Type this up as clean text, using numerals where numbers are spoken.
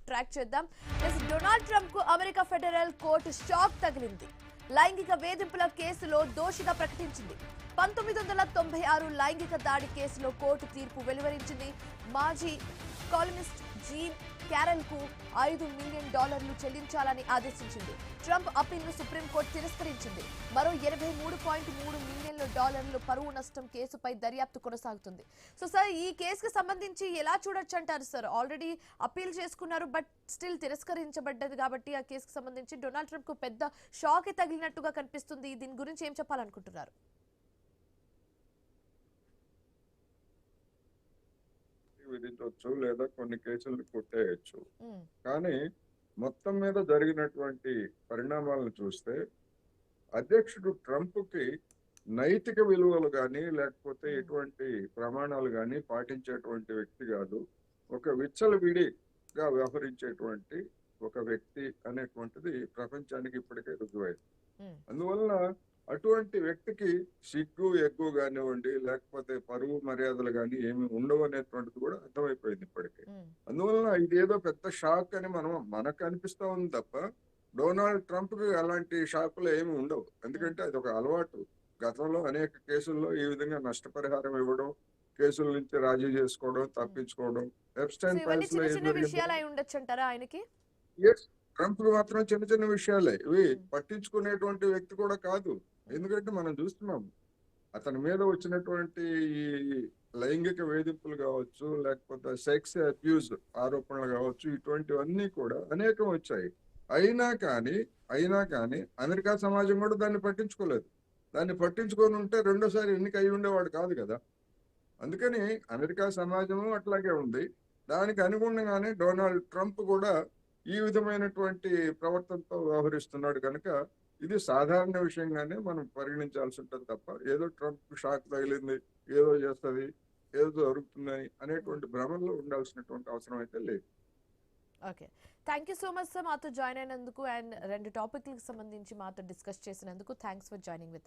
Track చేద్దాం. Donald Trump కు America federal court shock తగిలింది. లైంగిక వేధింపుల కేసులో దోషిగా ప్రకటించింది. 1996 లైంగిక దాడి కేసులో కోర్టు తీర్పు వెలువరించింది. మాజీ కాలమిస్ట్ జీన్ క్యారెల్ కు $5 మిలియన్ చెల్లించాలని ఆదేశించింది. ట్రంప్ అప్పీల్ ను సుప్రీంకోర్టు తిరస్కరించింది. మరో $23.3 మిలియన్ల పరువు నష్టం కేసుపై దర్యాప్తు కొనసాగుతుంది. సో సార్, ఈ కేసుకు సంబంధించి ఎలా చూడొచ్చు అంటారు సార్? ఆల్రెడీ అప్పీల్ చేసుకున్నారు, బట్ స్టిల్ తిరస్కరించబడ్డది కాబట్టి ఆ కేసుకు సంబంధించి డొనాల్డ్ ట్రంప్ కు పెద్ద షాక్ తగిలినట్టుగా కనిపిస్తుంది. దీని గురించి ఏం చెప్పాలనుకుంటున్నారు? విధించవచ్చు లేదా కొన్ని కేసులను కొట్టేయచ్చు. కానీ మొత్తం మీద జరిగినటువంటి పరిణామాలను చూస్తే అధ్యక్షుడు ట్రంప్ కి నైతిక విలువలు కానీ లేకపోతే ఎటువంటి ప్రమాణాలు కానీ పాటించేటువంటి వ్యక్తి కాదు. ఒక విచ్చలవిడిగా వ్యవహరించేటువంటి ఒక వ్యక్తి అనేటువంటిది ప్రపంచానికి ఇప్పటికే రుజువైంది. అందువలన అటువంటి వ్యక్తికి సిగ్గు ఎగ్గు కానివ్వండి లేకపోతే పరువు మర్యాదలు కానీ ఏమి ఉండవు అనేటువంటిది కూడా అర్థమైపోయింది ఇప్పటికే. అందువలన ఇదేదో పెద్ద షాక్ అని మనకు అనిపిస్తా ఉంది తప్ప డొనాల్డ్ ట్రంప్ కి అలాంటి షాకులు ఏమి ఉండవు. ఎందుకంటే అది ఒక అలవాటు. గతంలో అనేక కేసుల్లో ఈ విధంగా నష్టపరిహారం ఇవ్వడం, కేసుల నుంచి రాజీ చేసుకోవడం, తప్పించుకోవడం. ఎప్స్టైన్ ఫైల్స్ లో ట్రంప్ కు మాత్రం చిన్న చిన్న విషయాలే ఇవి పట్టించుకునేటువంటి వ్యక్తి కూడా కాదు. ఎందుకంటే మనం చూస్తున్నాం అతని మీద వచ్చినటువంటి ఈ లైంగిక వేధింపులు కావచ్చు లేకపోతే సెక్స్ అబ్యూజ్ ఆరోపణలు కావచ్చు, ఇటువంటివన్నీ కూడా అనేకం వచ్చాయి. అయినా కానీ అమెరికా సమాజం కూడా దాన్ని పట్టించుకోలేదు. దాన్ని పట్టించుకొని ఉంటే రెండోసారి ఎన్నిక అయి ఉండేవాడు కాదు కదా. అందుకని అమెరికా సమాజము అట్లాగే ఉంది. దానికి అనుగుణంగానే డొనాల్డ్ ట్రంప్ కూడా ఈ విధమైనటువంటి ప్రవర్తనతో వ్యవహరిస్తున్నాడు కనుక ఇది సాధారణ విషయంగానే మనం పరిగణించాల్సి ఉంటుంది తప్ప ఏదో ట్రంప్ షాక్ తగిలింది, ఏదో చేస్తుంది, ఏదో జరుగుతుందని అనేటువంటి భ్రమంలో ఉండాల్సినటువంటి అవసరం అయితే లేదు. Okay, thank you so much sir, మాతో జాయిన్ అయినందుకు అండ్ 2 టాపిక్లకు సంబంధించి మాతో డిస్కస్ చేసినందుకు. Thanks for joining with us.